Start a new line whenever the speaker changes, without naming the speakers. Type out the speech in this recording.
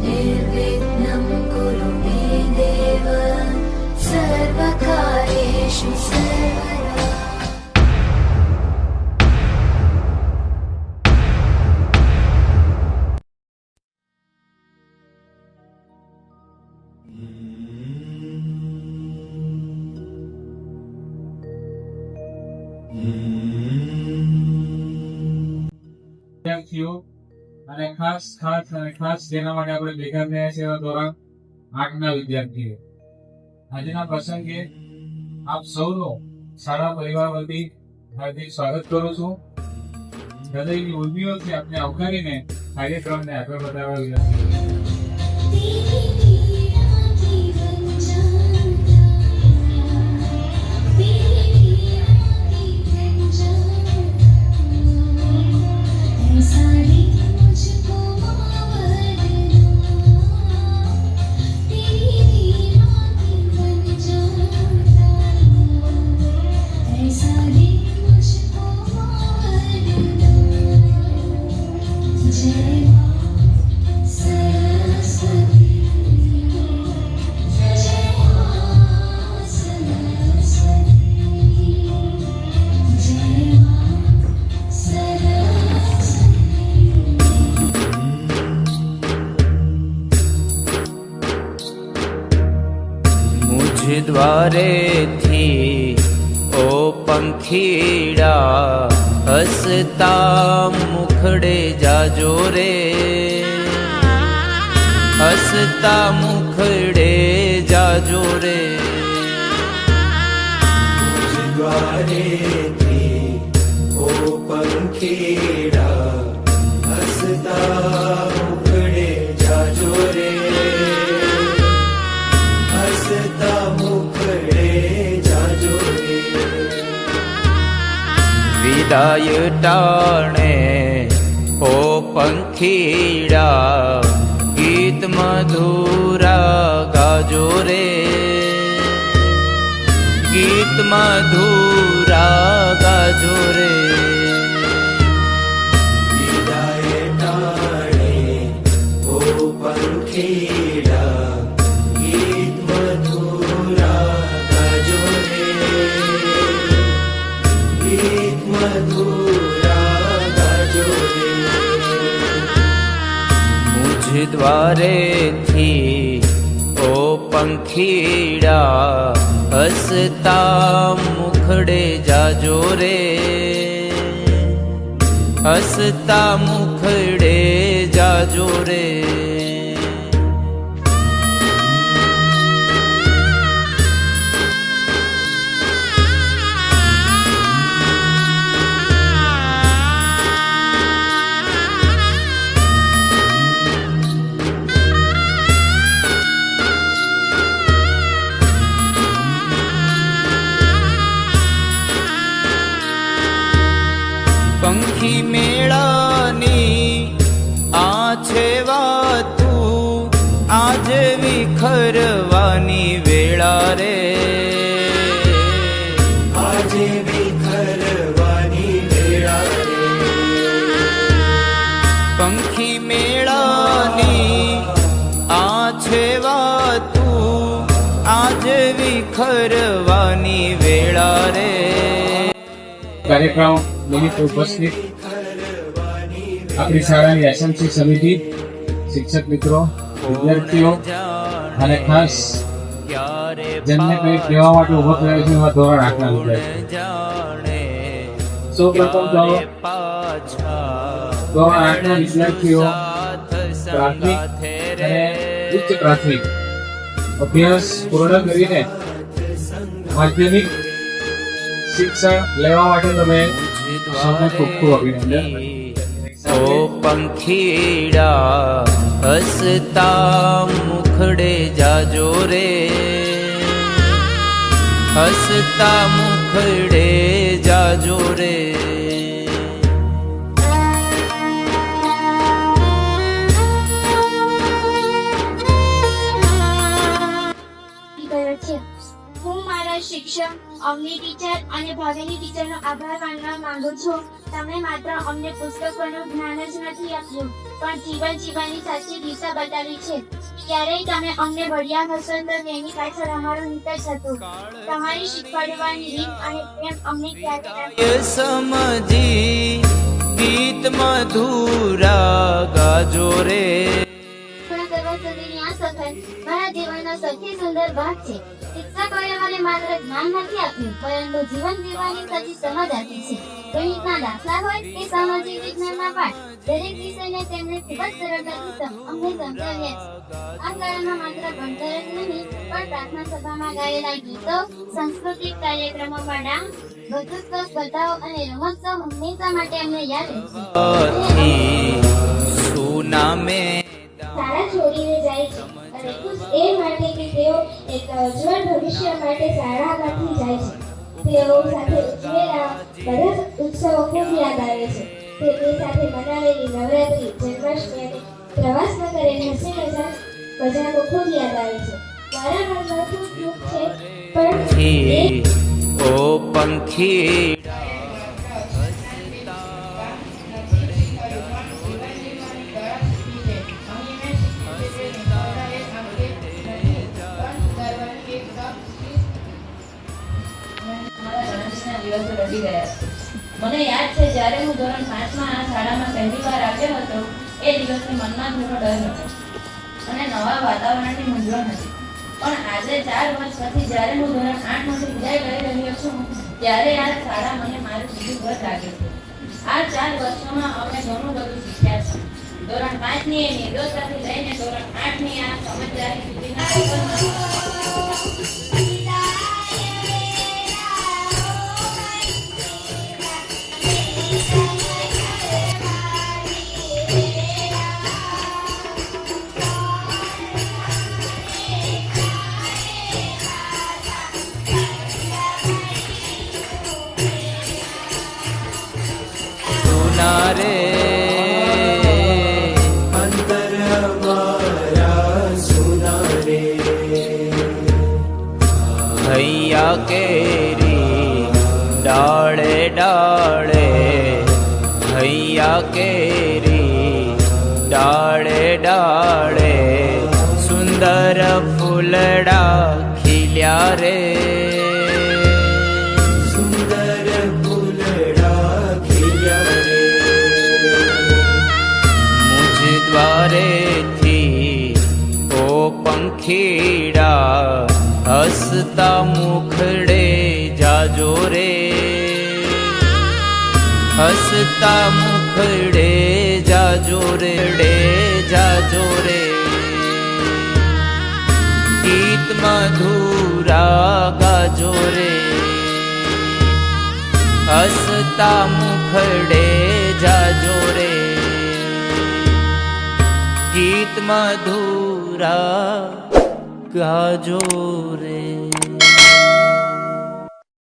निर्विघ्नं कुरु मे देव सर्वकार्येषु सर्वदा।
વિદ્યાર્થીઓ અને ખાસ જેના માટે આપણે ભેગા થયા છે એવા ધોરણ 8 ના વિદ્યાર્થીઓ, આજના પ્રસંગે આપ સૌનો શાળા પરિવાર વતી હાર્દિક સ્વાગત કરું છું. હૃદયની ઉર્મિઓથી આપને આવકારીને કાર્યક્રમને આગળ વધારવા વિનંતી.
द्वारे थी ओ पंखीड़ा हसता मुखड़े जाजो रे, हसता मुखड़े जाजो रे.
द्वारे थी ओ पंखीड़ा हसता मुखड़े जाजो रे, हसता मुखड़े जाजो रे.
विदाय टाणे ओ पंखीड़ा गीत मधुरा गाजो रे, गीत मधुरा गाजो रे.
विदाय टाणे ओ पंखीड़ा गीत मधुरा गाजो रे, गीत मधुरा गाजो रे.
मुझ द्वारे थी ओ पंखीड़ा हसता मुखड़े जाजो रे, हसता मुखड़े जाजो रे. पंखी मेळानी आ छे वातू आज विखरवानी वेळा रे,
आज विखरवानी वेळा रे.
पंखी मेळानी आ छे वातू आज विखरवानी वेळा रे.
કાર્યક્રમ નિમિત્તે ઉપસ્થિત આપણી શાળાની એસએમસી સમિતિ, શિક્ષક મિત્રો, વિદ્યાર્થીઓ અને ખાસ જેમને કંઈક કહેવા માટે ઉભો થયો છે એવા ધોરણ 8 ના વિદ્યાર્થીઓ. સૌપ્રથમ તો ધોરણ 8 ના વિદ્યાર્થીઓ પ્રાથમિક અને ઉચ્ચ પ્રાથમિક અભ્યાસ પૂર્ણ કરીને માધ્યમિક શિક્ષણ લેવા માટે તમે સૌને ખૂબ ખૂબ અભિનંદન.
ओ पंखीड़ा हसता मुखड़े जाजो रे, हसता मुखड़े जाजो रे.
હું મારા શિક્ષક ભવિષ્ય અવની ટીચર અને ભાવિની ટીચરનો આભાર માનવા માંગુ છું. તમે માત્ર અમને પુસ્તકોનું જ્ઞાન જ નથી આપ્યું, પણ જીવન જીવવાની સાચી દિશા બતાવી છે. ક્યારેય તમે અમને વળ્યા હશો તો તેની પાછળ અમારું હિત જ હતું. તમારી શીખવાડવાની રીત અને પ્રેમ અમને ક્યારેય
સમજી ગીત મધુરા ગાજો રે.
થોડા કરવા સુધીની આ સફર મારા જીવનનો સૌથી સુંદર ભાગ છે. શિક્ષકોએ મને માત્ર જ્ઞાન નથી આપ્યું, પરંતુ જીવન જીવવાની સાચી સમજ આપી છે. ગણિતના દાખલા હોય કે સામાજિક વિજ્ઞાનના પાઠ, દરેક વિષયને તેમણે ખૂબ જ સરળતાથી અમને સમજાવ્યા છે. આ ગાળામાં માત્ર ભણતર જ નહીં, પણ પ્રાર્થના સભામાં ગાયેલા ગીતો, સાંસ્કૃતિક કાર્યક્રમોમાં ડાન્સ, વક્તૃત્વ સ્પર્ધાઓ અને રમોત્સવ હંમેશા માટે અમને યાદ રહેશે.
સુનામે
શાળા છોડીને જાય છે અને ખુશ એ માટે કે તેઓ એક ઉજ્જવળ ભવિષ્ય માટે શાળામાંથી જાય છે. તેઓ સાથે ઉજવેલા બધા ઉત્સવો ખૂબ યાદ આવે છે. તેમની સાથે મનાવેલી નવરાત્રી, જન્માષ્ટમી અને પ્રવાસમાં કરેલી હસી મજાકો ખૂબ યાદ આવે છે. મારા મનમાં ખૂબ દુઃખ છે, પણ
ઓ પંખી
દિવસો રડી ગયા છે. મને યાદ છે જ્યારે હું ધોરણ 5માં આ શાળામાં પહેલી વાર આવ્યો હતો, એ દિવસે મનમાં થોડો ડર હતો અને નવા વાતાવરણની મૂંઝવણ હતી. પણ આજે 4 વર્ષ પછી જ્યારે હું ધોરણ 8માંથી વિદાય લઈ રહ્યો છું, ત્યારે આ શાળા મને મારું બીજું ઘર લાગે છે. આ 4 વર્ષોમાં અમે ઘણું બધું શીખ્યા છે. ધોરણ 5ની એ નિર્દોષતાથી લઈને ધોરણ 8ની આ સમજદારી સુધીના
રે
અંતર અમારા સુના રે.
હૈયા કેરી ડાળે ડાળે, હૈયા કેરી ડાળે ડાળે, સુંદર ફૂલડા ખીલ્યા રે. દ્વારેથી ઓ પંખીડા હસતા મુખડે જાજો રે. હસતા મુખડે જાજો રે, જાજો રે. ગીત મધુરા ગાજો રે. હસતા મુખડે જાજો રે. ગીત મધુરા ગાજો રે.